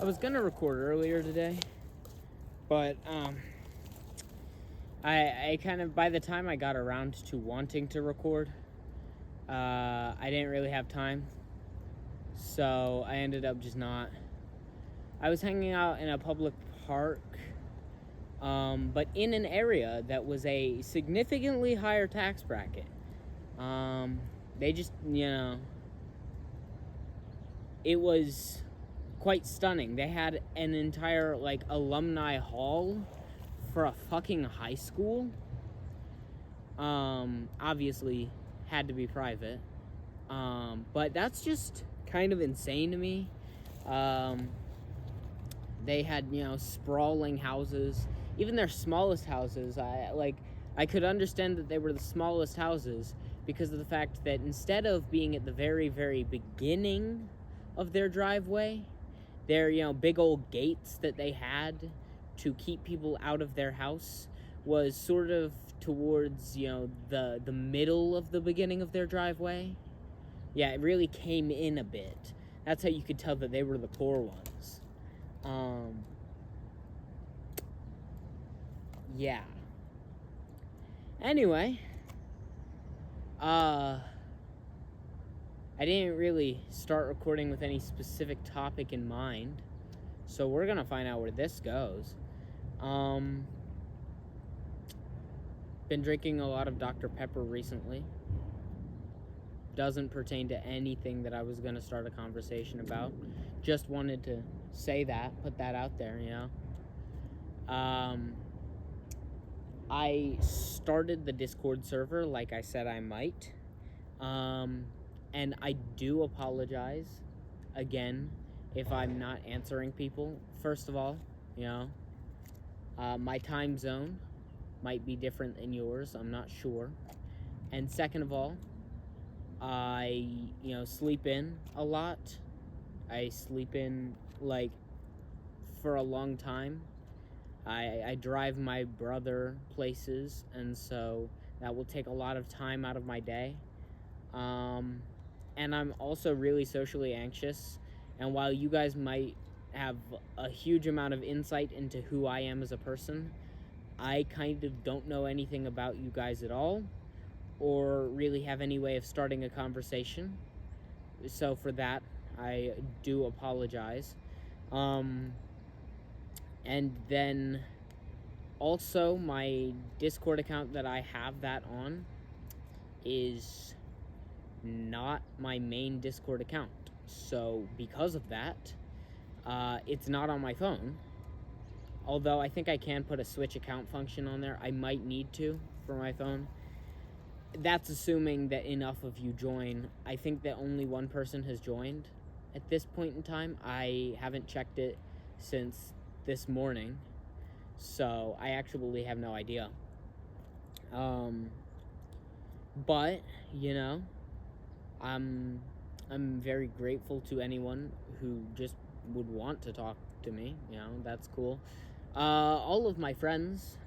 I was gonna record earlier today, but I kind of, by the time I got around to wanting to record, I didn't really have time, so I ended up just not. I was hanging out in a public park, but in an area that was a significantly higher tax bracket. They just, it was quite stunning. They had an entire, alumni hall for a fucking high school. Obviously had to be private. But that's just kind of insane to me. They had, sprawling houses. Even their smallest houses, I could understand that they were the smallest houses because of the fact that instead of being at the very, very beginning of their driveway, their, big old gates that they had to keep people out of their house was sort of towards, the middle of the beginning of their driveway. Yeah, it really came in a bit. That's how you could tell that they were the poor ones. Yeah. Anyway, I didn't really start recording with any specific topic in mind, so we're gonna find out where this goes. Been drinking a lot of Dr. Pepper recently. Doesn't pertain to anything that I was gonna start a conversation about. Just wanted to say that, put that out there, I started the Discord server like I said I might. And I do apologize again if I'm not answering people. First of all, my time zone might be different than yours. I'm not sure. And second of all, I, sleep in a lot. I sleep in, for a long time. I drive my brother places, and so that will take a lot of time out of my day. And I'm also really socially anxious, and while you guys might have a huge amount of insight into who I am as a person, I kind of don't know anything about you guys at all, or really have any way of starting a conversation. So for that, I do apologize. And then also my Discord account that I have that on is not my main Discord account. So because of that, it's not on my phone. Although I think I can put a switch account function on there. I might need to for my phone. That's assuming that enough of you join. I think that only one person has joined at this point in time. I haven't checked it since this morning, so I actually have no idea. But I'm very grateful to anyone who just would want to talk to me. That's cool. All of my friends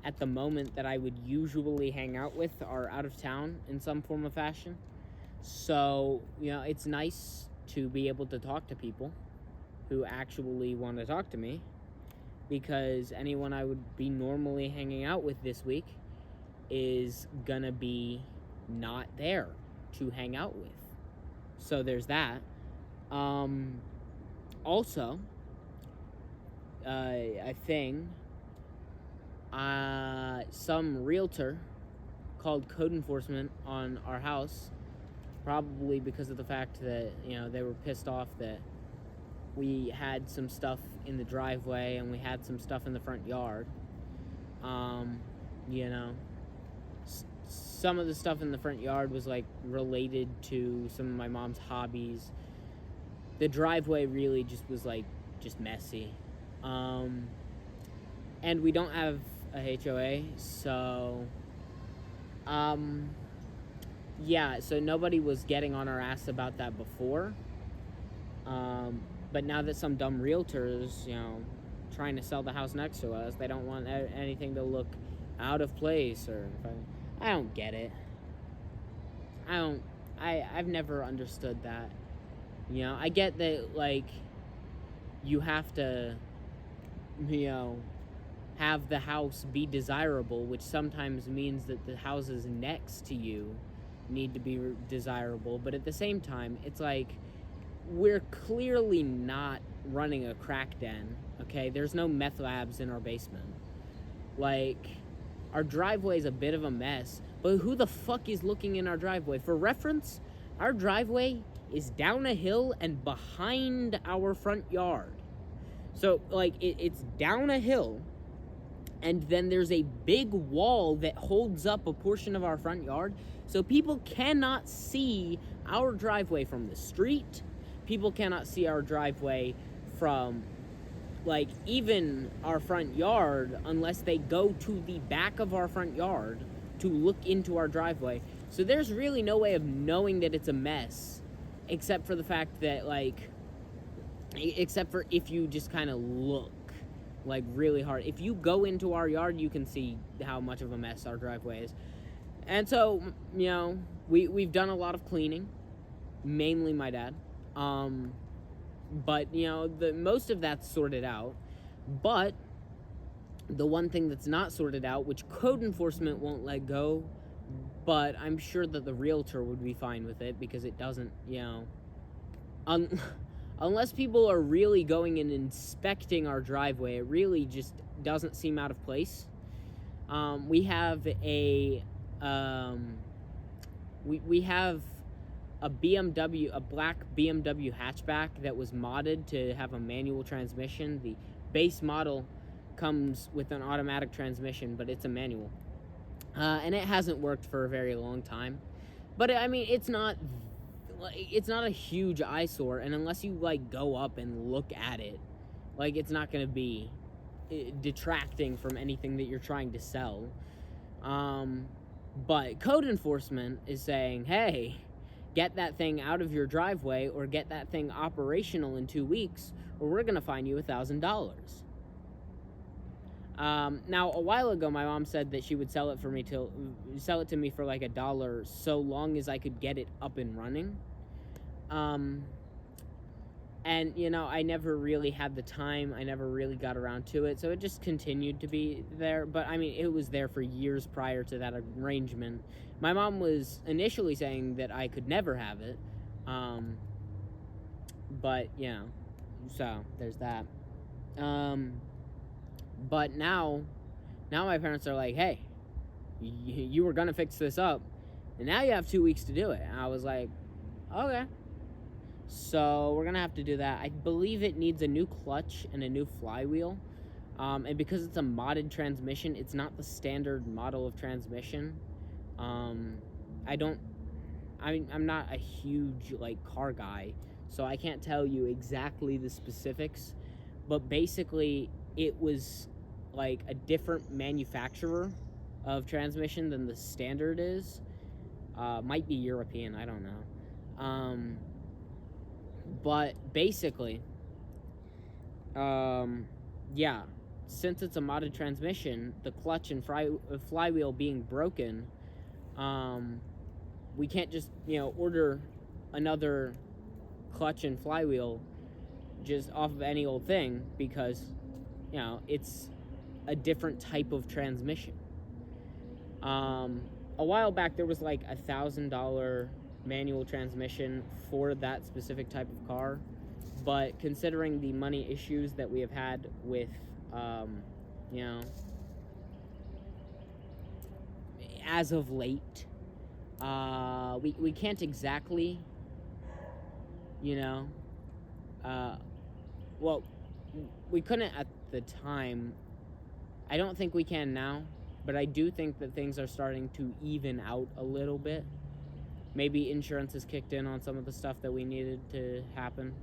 at the moment that I would usually hang out with are out of town in some form or fashion. So, it's nice to be able to talk to people who actually want to talk to me, because anyone I would be normally hanging out with this week is gonna be not there to hang out with. So there's that. Also, a thing, some realtor called code enforcement on our house, probably because of the fact that, they were pissed off that we had some stuff in the driveway and we had some stuff in the front yard. Some of the stuff in the front yard was related to some of my mom's hobbies. The driveway really just was just messy. And we don't have a HOA, so so nobody was getting on our ass about that before. But now that some dumb realtors, trying to sell the house next to us, they don't want anything to look out of place, or I don't get it. I've never understood that. I get that, you have to, you know, have the house be desirable, which sometimes means that the houses next to you need to be desirable. But at the same time, it's like, we're clearly not running a crack den, okay? There's no meth labs in our basement. Like, our driveway is a bit of a mess, but who the fuck is looking in our driveway? For reference, our driveway is down a hill and behind our front yard. So, like, it's down a hill, and then there's a big wall that holds up a portion of our front yard, so people cannot see our driveway from the street. People cannot see our driveway from, like, even our front yard unless they go to the back of our front yard to look into our driveway. So there's really no way of knowing that it's a mess, except for the fact that, like, except for if you just kind of look, like, really hard. If you go into our yard, you can see how much of a mess our driveway is. And so, you know, we've done a lot of cleaning, mainly my dad. But, you know, most of that's sorted out. But the one thing that's not sorted out, which code enforcement won't let go, but I'm sure that the realtor would be fine with it, because it doesn't, you know, unless people are really going and inspecting our driveway, it really just doesn't seem out of place. We have a we have a BMW, a black BMW hatchback that was modded to have a manual transmission. The base model comes with an automatic transmission, but it's a manual. And it hasn't worked for a very long time. But I mean, it's not a huge eyesore, and unless you, like, go up and look at it, like, it's not going to be detracting from anything that you're trying to sell. But code enforcement is saying, hey, get that thing out of your driveway, or get that thing operational in 2 weeks, or we're going to fine you $1,000. Now, a while ago, my mom said that she would sell it to me for like $1, so long as I could get it up and running. And, you know, I never really had the time. I never really got around to it, so it just continued to be there. But, I mean, it was there for years prior to that arrangement. My mom was initially saying that I could never have it. But, you know, so there's that. But now my parents are like, hey, you were gonna fix this up, and now you have 2 weeks to do it. And I was like, okay. So we're gonna have to do that. I believe it needs a new clutch and a new flywheel. And because it's a modded transmission, it's not the standard model of transmission. I'm not a huge, like, car guy, so I can't tell you exactly the specifics, but basically it was like a different manufacturer of transmission than the standard is. Might be European, I don't know. But basically, yeah, since it's a modded transmission, the clutch and flywheel being broken, we can't just, you know, order another clutch and flywheel just off of any old thing, because, you know, it's a different type of transmission. A while back, there was like $1,000 manual transmission for that specific type of car, but considering the money issues that we have had with, you know, as of late, we can't exactly, you know, well, we couldn't at the time. I don't think we can now, but I do think that things are starting to even out a little bit. Maybe insurance has kicked in on some of the stuff that we needed to happen.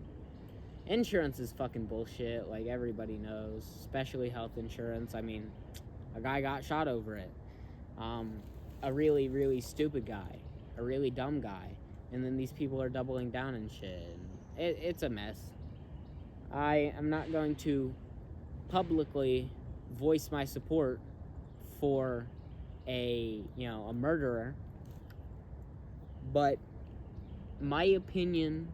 Insurance is fucking bullshit, like everybody knows, especially health insurance. I mean, a guy got shot over it. A really, really stupid guy, a really dumb guy, and then these people are doubling down and shit. It's a mess. I am not going to publicly voice my support for a murderer, but my opinion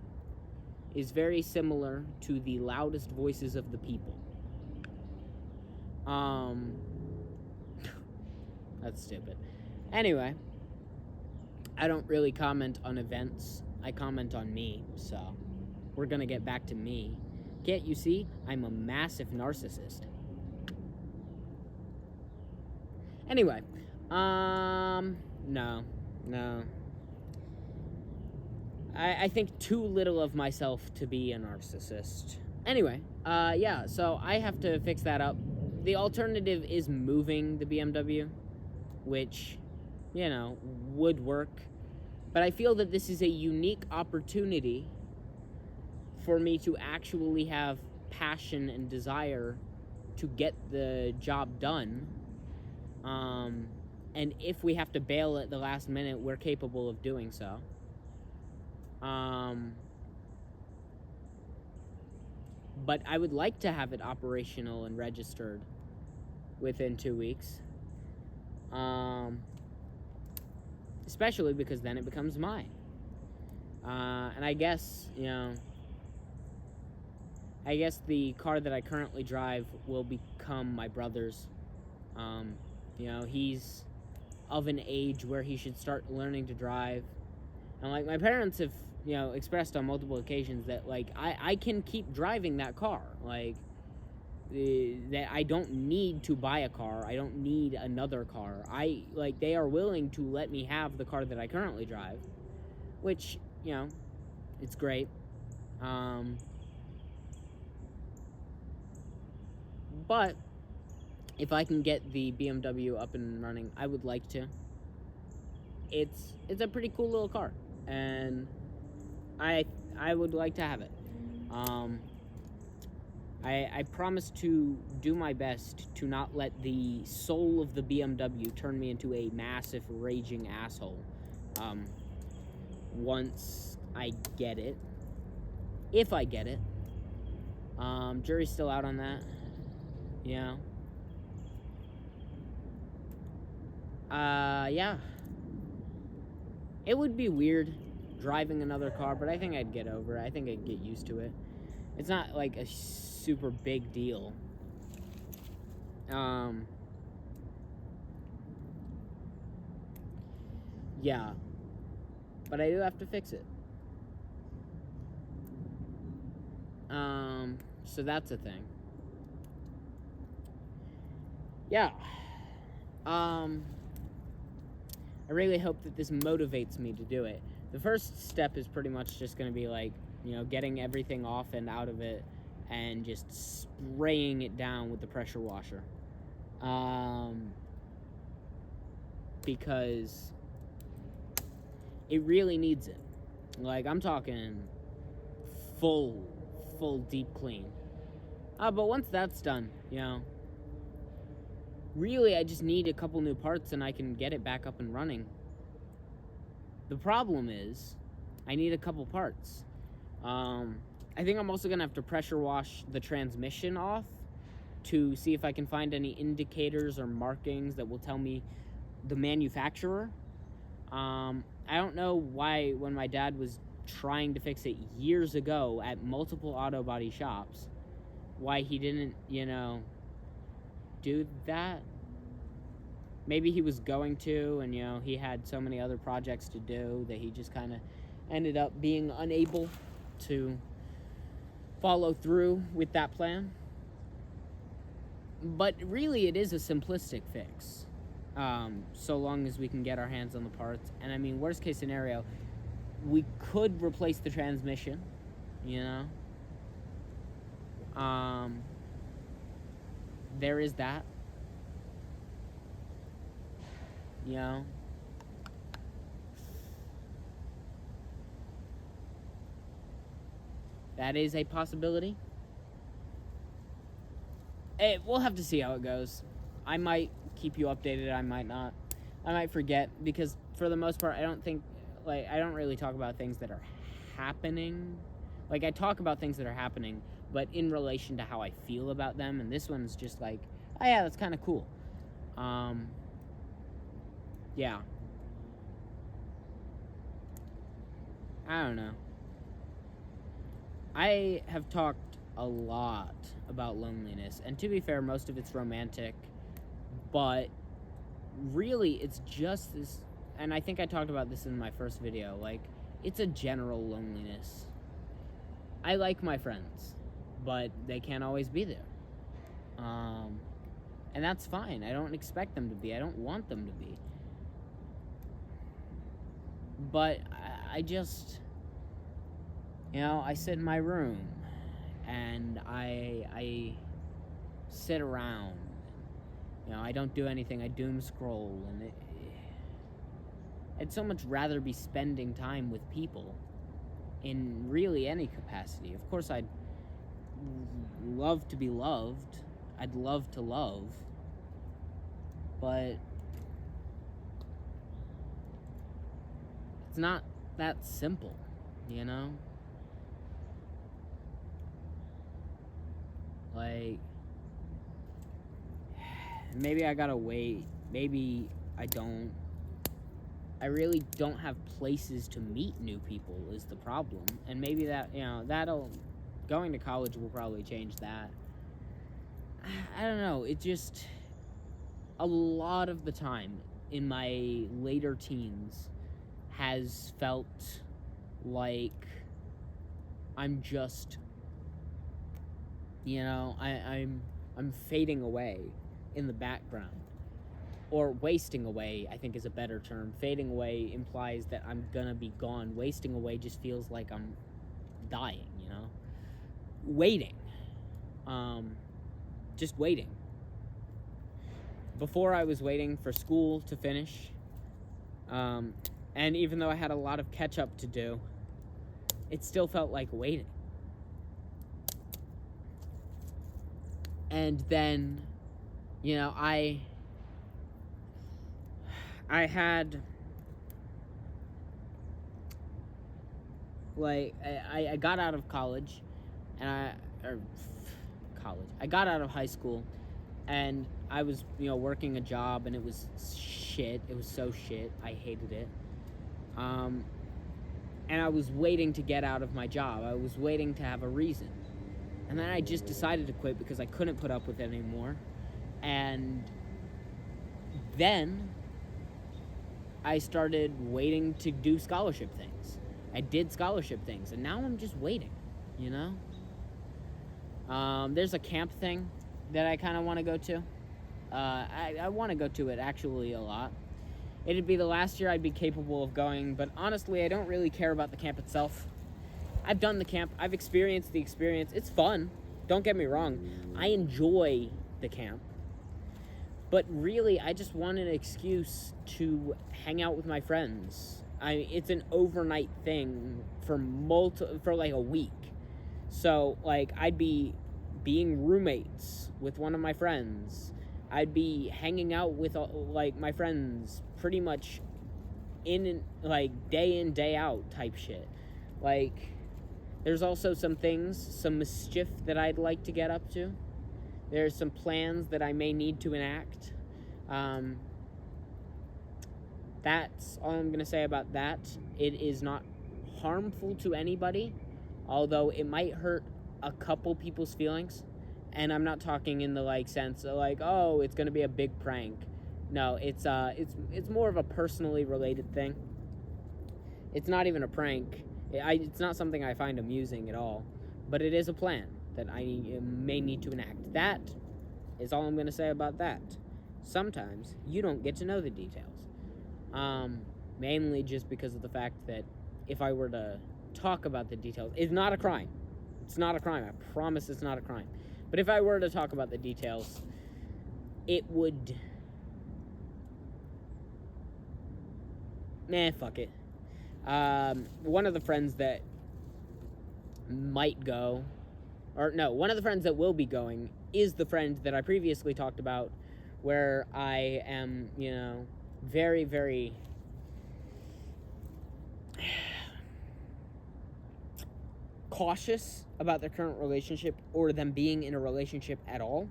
is very similar to the loudest voices of the people. That's stupid. Anyway, I don't really comment on events. I comment on me, so we're gonna get back to me. Can't you see? I'm a massive narcissist. Anyway, no. I think too little of myself to be a narcissist. Anyway, yeah, so I have to fix that up. The alternative is moving the BMW, which, you know, would work. But I feel that this is a unique opportunity for me to actually have passion and desire to get the job done. And if we have to bail at the last minute, we're capable of doing so. But I would like to have it operational and registered within 2 weeks. Especially because then it becomes mine. And I guess, you know, the car that I currently drive will become my brother's. You know, he's of an age where he should start learning to drive. And, like, my parents have, you know, expressed on multiple occasions that, like, I can keep driving that car. Like, that I don't need to buy a car. I don't need another car. They are willing to let me have the car that I currently drive, which, you know, it's great. But if I can get the BMW up and running, I would like to. It's a pretty cool little car, and I would like to have it. I promise to do my best to not let the soul of the BMW turn me into a massive raging asshole. Once I get it, if I get it, jury's still out on that. Yeah. Yeah. It would be weird driving another car, but I think I'd get over it. I think I'd get used to it. It's not like a super big deal. Yeah. But I do have to fix it. So that's a thing. Yeah. I really hope that this motivates me to do it. The first step is pretty much just going to be like, you know, getting everything off and out of it and just spraying it down with the pressure washer. Because it really needs it. Like, I'm talking full deep clean. But once that's done, you know, really I just need a couple new parts and I can get it back up and running. The problem is I need a couple parts. I think I'm also going to have to pressure wash the transmission off to see if I can find any indicators or markings that will tell me the manufacturer. I don't know why, when my dad was trying to fix it years ago at multiple auto body shops, why he didn't, you know, do that. Maybe he was going to, and, you know, he had so many other projects to do that he just kind of ended up being unable to follow through with that plan. But really, it is a simplistic fix, so long as we can get our hands on the parts. And I mean, worst case scenario, we could replace the transmission, you know. There is that, you know. That is a possibility. We'll have to see how it goes. I might keep you updated, I might not. I might forget, because for the most part, I don't really talk about things that are happening. Like, I talk about things that are happening, but in relation to how I feel about them, and this one's just like, oh yeah, that's kind of cool. Yeah. I don't know. I have talked a lot about loneliness, and to be fair, most of it's romantic, but really it's just this, and I think I talked about this in my first video, like, it's a general loneliness. I like my friends, but they can't always be there. And that's fine. I don't expect them to be. I don't want them to be. But I just, I sit in my room and I sit around. I don't do anything. I doom scroll, and I'd so much rather be spending time with people in really any capacity. Of course, I'd love to be loved. I'd love to love, but it's not that simple, Like, maybe I gotta wait. Maybe I don't. I really don't have places to meet new people is the problem. And maybe going to college will probably change that. I don't know. It just, a lot of the time in my later teens has felt like I'm just, I'm fading away in the background. Or wasting away, I think, is a better term. Fading away implies that I'm gonna be gone. Wasting away just feels like I'm dying, Waiting. Just waiting. Before, I was waiting for school to finish. And even though I had a lot of catch-up to do, it still felt like waiting. And then, I had, like, I got out of college, and I got out of high school, and I was, working a job, and it was shit. It was so shit. I hated it. And I was waiting to get out of my job. I was waiting to have a reason. And then I just decided to quit because I couldn't put up with it anymore. And then I started waiting to do scholarship things. I did scholarship things, and now I'm just waiting, There's a camp thing that I kind of want to go to. I want to go to it, actually, a lot. It'd be the last year I'd be capable of going, but honestly, I don't really care about the camp itself. I've done the camp. I've experienced the experience. It's fun. Don't get me wrong. I enjoy the camp. But really, I just want an excuse to hang out with my friends. It's an overnight thing for like a week. So, like, I'd be being roommates with one of my friends. I'd be hanging out with, like, my friends pretty much day in, day out type shit. Like, there's also some mischief that I'd like to get up to. There's some plans that I may need to enact. That's all I'm going to say about that. It is not harmful to anybody, although it might hurt a couple people's feelings. And I'm not talking in the sense of it's going to be a big prank. No, it's more of a personally related thing. It's not even a prank. It's not something I find amusing at all, but it is a plan that I may need to enact. That is all I'm going to say about that. Sometimes you don't get to know the details, mainly just because of the fact that if I were to talk about the details, it's not a crime. It's not a crime. I promise it's not a crime. But if I were to talk about the details, it would... fuck it. One of the friends that might go, one of the friends that will be going is the friend that I previously talked about, where I am, very, very cautious about their current relationship or them being in a relationship at all.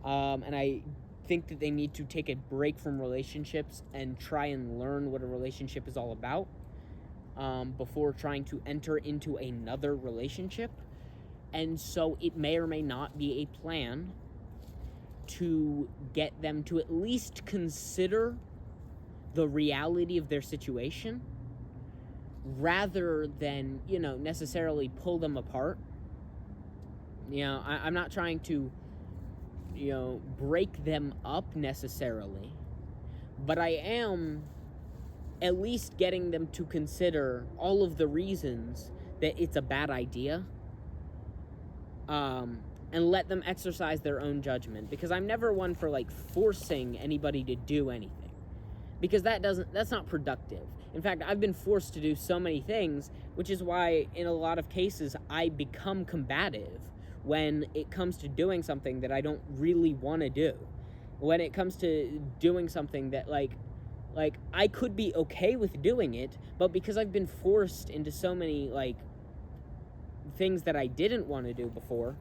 And I think that they need to take a break from relationships and try and learn what a relationship is all about. before trying to enter into another relationship. And so it may or may not be a plan to get them to at least consider the reality of their situation rather than, necessarily pull them apart. I'm not trying to, break them up necessarily, but I am at least getting them to consider all of the reasons that it's a bad idea, and let them exercise their own judgment, because I'm never one for forcing anybody to do anything, because that's not productive. In fact, I've been forced to do so many things, which is why in a lot of cases I become combative when it comes to doing something that I don't really want to do. When it comes to doing something that I could be okay with doing it, but because I've been forced into so many things that I didn't want to do before,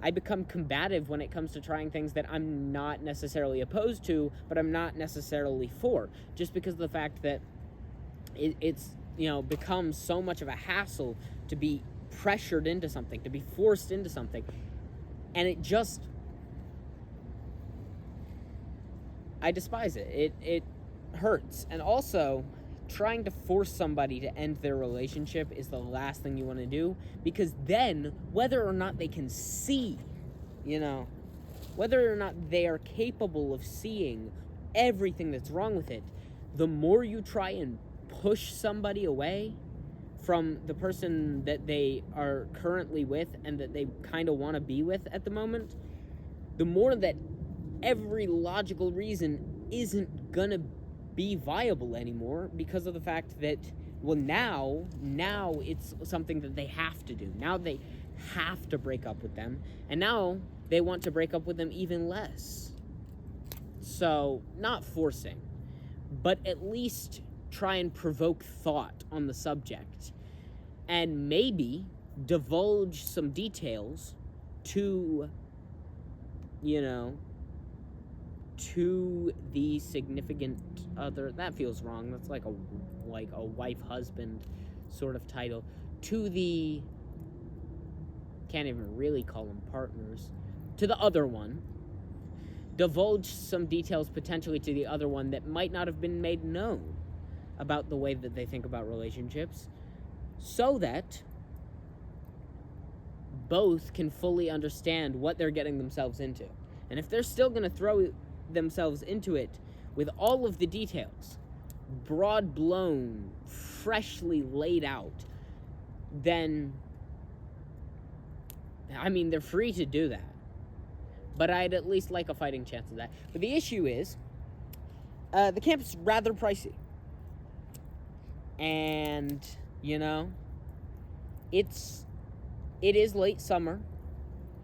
I become combative when it comes to trying things that I'm not necessarily opposed to, but I'm not necessarily for, just because of the fact that it's becomes so much of a hassle to be pressured into something, to be forced into something, and I despise it. It hurts. And also, trying to force somebody to end their relationship is the last thing you want to do, because then, whether or not they can see, whether or not they are capable of seeing everything that's wrong with it, the more you try and push somebody away from the person that they are currently with and that they kind of want to be with at the moment, the more that every logical reason isn't gonna be viable anymore, because of the fact that, well, now it's something that they have to do. Now they have to break up with them, and now they want to break up with them even less. So, not forcing, but at least try and provoke thought on the subject, and maybe divulge some details to the significant other. That feels wrong. That's like a wife husband sort of title. To the, can't even really call them partners, to the other one. Divulge some details potentially to the other one that might not have been made known about the way that they think about relationships, so that both can fully understand what they're getting themselves into. And if they're still going to throw themselves into it with all of the details, broad blown, freshly laid out, then, they're free to do that. But I'd at least like a fighting chance of that. But the issue is, the camp is rather pricey. And, it is late summer,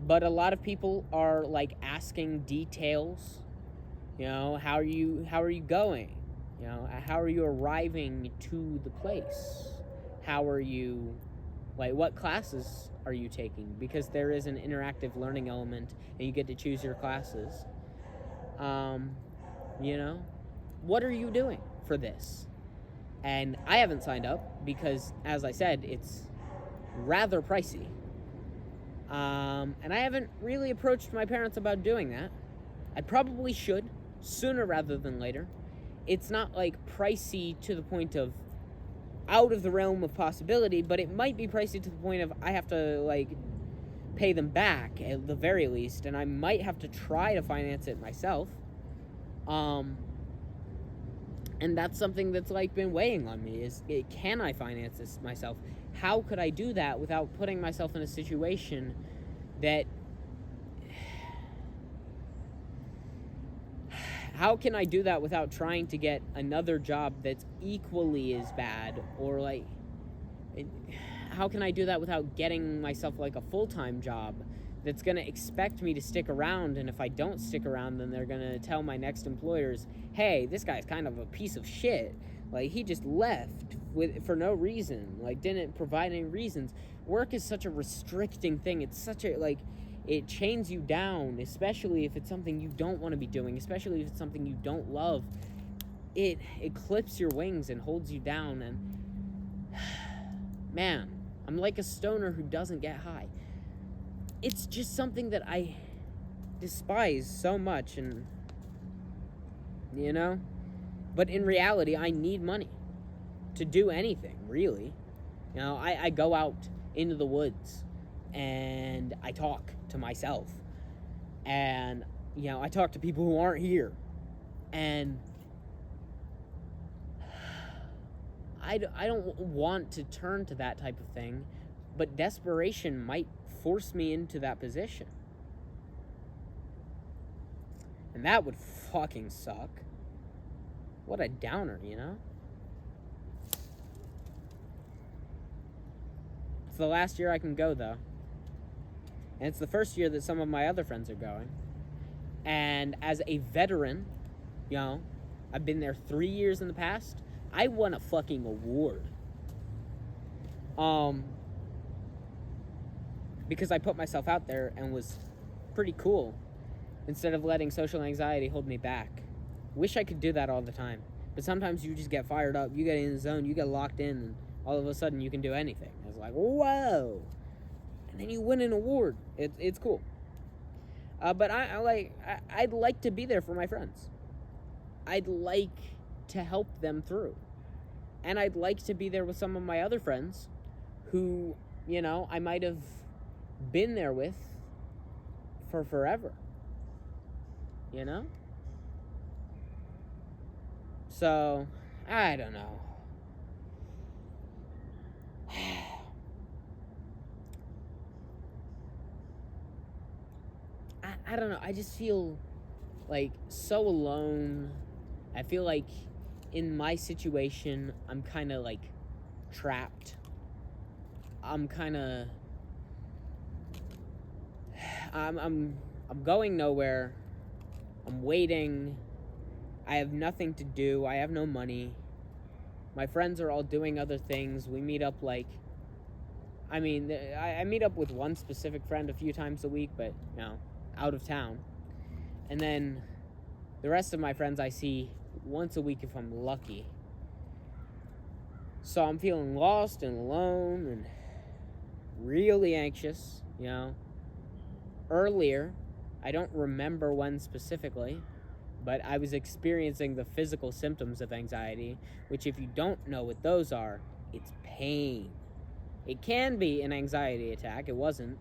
but a lot of people are asking details. How are you going? How are you arriving to the place? How are you, what classes are you taking? Because there is an interactive learning element, and you get to choose your classes. What are you doing for this? And I haven't signed up because, as I said, it's rather pricey. And I haven't really approached my parents about doing that. I probably should, sooner rather than later. It's not pricey to the point of out of the realm of possibility, but it might be pricey to the point of I have to pay them back at the very least, and I might have to try to finance it myself. And that's something that's been weighing on me, is can I finance this myself? How could I do that without putting myself in a situation that, how can I do that without trying to get another job that's equally as bad? Or how can I do that without getting myself a full-time job that's going to expect me to stick around, and if I don't stick around, then they're going to tell my next employers, hey, this guy's kind of a piece of shit. He just left for no reason, didn't provide any reasons. Work is such a restricting thing. It's such a, it chains you down, especially if it's something you don't want to be doing, especially if it's something you don't love. It clips your wings and holds you down, and Man, I'm like a stoner who doesn't get high. It's just something that I despise so much, and, you know? But in reality, I need money to do anything, really. You know, I go out into the woods, and I talk to myself. And, you know, I talk to people who aren't here. And I don't want to turn to that type of thing, but desperation might force me into that position. And that would fucking suck. What a downer, you know? It's the last year I can go, though. And it's the first year that some of my other friends are going. And as a veteran, you know, I've been there 3 years in the past. I won a fucking award. Because I put myself out there and was pretty cool, instead of letting social anxiety hold me back. Wish I could do that all the time. But sometimes you just get fired up, you get in the zone, you get locked in, and all of a sudden you can do anything. It's like, whoa! And then you win an award. It's cool. But I'd like to be there for my friends. I'd like to help them through. And I'd like to be there with some of my other friends who, you know, I might have been there with for forever. You know? So, I don't know. I don't know. I just feel like so alone. I feel like in my situation, I'm kind of like trapped. I'm going nowhere. I'm waiting. I have nothing to do. I have no money. My friends are all doing other things. We meet up I meet up with one specific friend a few times a week, but, you know, out of town. And then the rest of my friends I see once a week if I'm lucky. So I'm feeling lost and alone and really anxious, you know. Earlier, I don't remember when specifically, but I was experiencing the physical symptoms of anxiety, which, if you don't know what those are, it's pain. It can be an anxiety attack. It wasn't.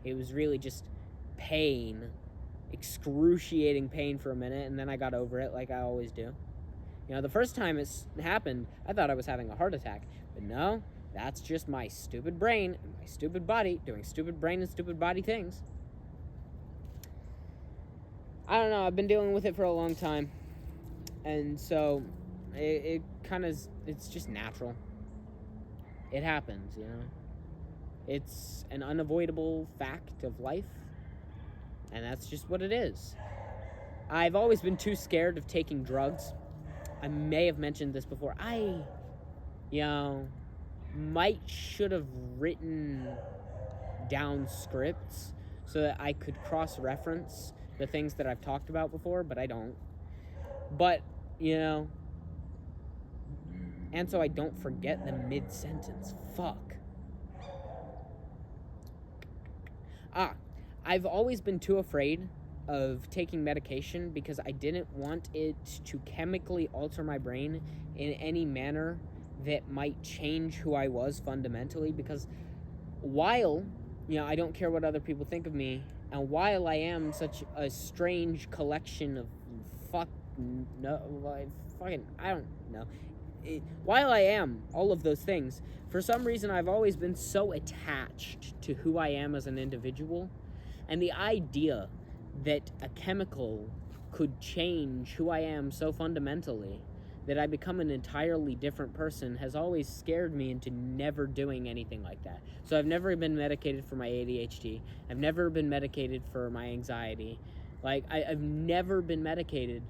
It was really just pain, excruciating pain for a minute, and then I got over it like I always do. You know, the first time it happened, I thought I was having a heart attack, but no, that's just my stupid brain and my stupid body doing stupid brain and stupid body things. I don't know, I've been dealing with it for a long time, and so it kind of, it's just natural. It happens, you know. It's an unavoidable fact of life, and that's just what it is. I've always been too scared of taking drugs. I may have mentioned this before. I, you know, should have written down scripts so that I could cross-reference the things that I've talked about before, but I don't. But, you know, and so I don't forget them mid-sentence. Fuck. I've always been too afraid of taking medication because I didn't want it to chemically alter my brain in any manner that might change who I was fundamentally, because while, you know, I don't care what other people think of me, and while I am such a strange collection of while I am all of those things, for some reason I've always been so attached to who I am as an individual, and the idea that a chemical could change who I am so fundamentally that I become an entirely different person has always scared me into never doing anything like that. So I've never been medicated for my ADHD. I've never been medicated for my anxiety. Like, I've never been medicated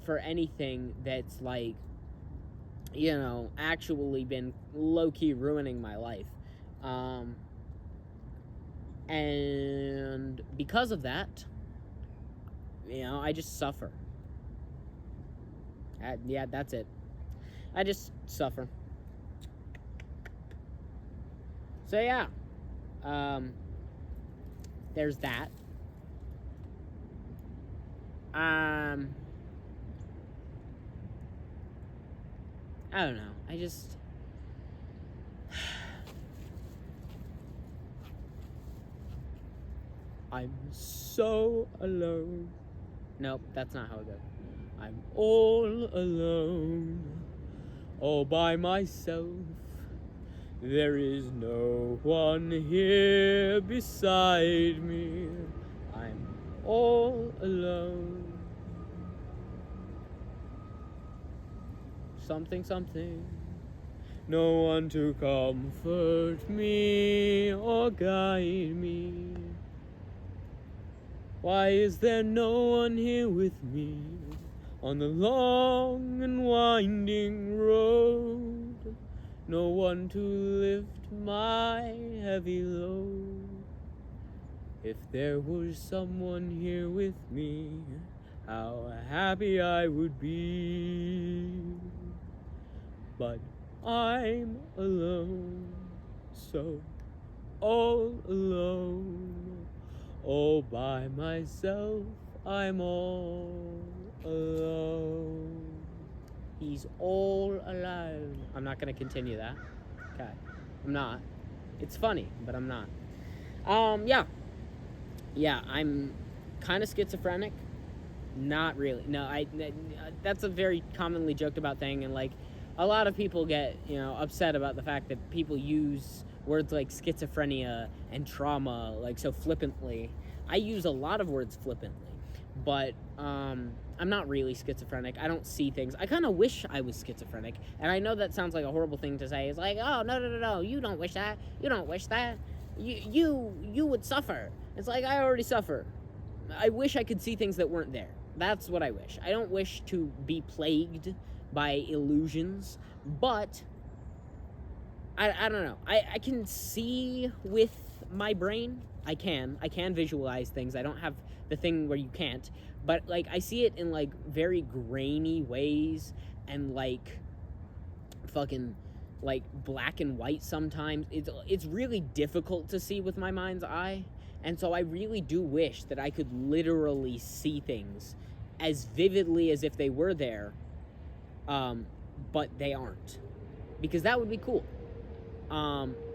for anything that's, like, you know, actually been low-key ruining my life. And because of that, you know, I just suffer. Yeah, that's it. I just suffer. So yeah, there's that. I don't know. I just I'm so alone. Nope, that's not how it goes. I'm all alone, all by myself. There is no one here beside me. I'm all alone. Something, something. No one to comfort me or guide me. Why is there no one here with me on the long and winding road? No one to lift my heavy load. If there was someone here with me, how happy I would be. But I'm alone, so all alone. All by myself, I'm all alone. He's all alone. I'm not gonna continue that. Okay. I'm not. It's funny, but I'm not. Yeah. Yeah, I'm kind of schizophrenic. Not really. No, that's a very commonly joked about thing, and like a lot of people get, upset about the fact that people use words like schizophrenia and trauma like so flippantly. I use a lot of words flippantly, but I'm not really schizophrenic. I don't see things. I kind of wish I was schizophrenic, and I know that sounds like a horrible thing to say. It's like, oh, no, you don't wish that. You don't wish that. You would suffer. It's like, I already suffer. I wish I could see things that weren't there. That's what I wish. I don't wish to be plagued by illusions, but I don't know. I can see with my brain. I can visualize things. I don't have the thing where you can't, but like I see it in like very grainy ways and like fucking like black and white sometimes. It's really difficult to see with my mind's eye, and so I really do wish that I could literally see things as vividly as if they were there, but they aren't, because that would be cool.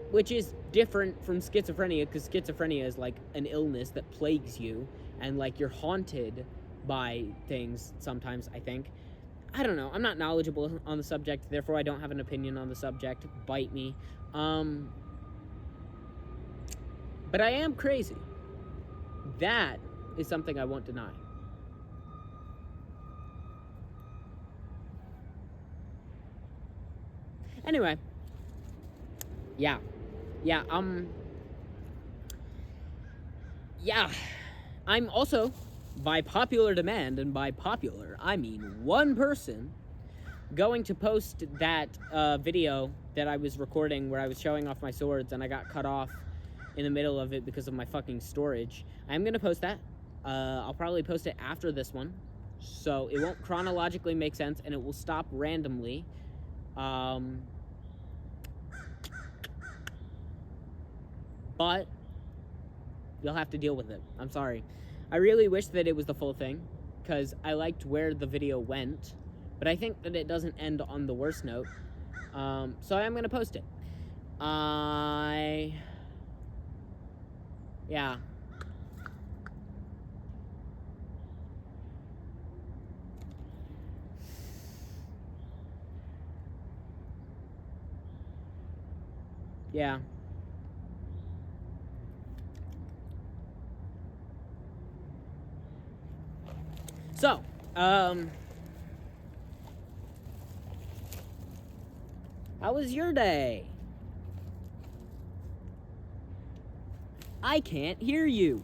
Which is different from schizophrenia, because schizophrenia is like an illness that plagues you, and like you're haunted by things sometimes, I think. I don't know. I'm not knowledgeable on the subject, therefore I don't have an opinion on the subject. Bite me. But I am crazy. That is something I won't deny. Anyway. Yeah. Yeah, I'm also, by popular demand, and by popular, I mean one person, going to post that video that I was recording where I was showing off my swords and I got cut off in the middle of it because of my fucking storage. I'm gonna post that. I'll probably post it after this one, so it won't chronologically make sense, and it will stop randomly. But you'll have to deal with it. I'm sorry. I really wish that it was the full thing, because I liked where the video went, but I think that it doesn't end on the worst note. So I'm going to post it. Yeah. Yeah. So, how was your day? I can't hear you.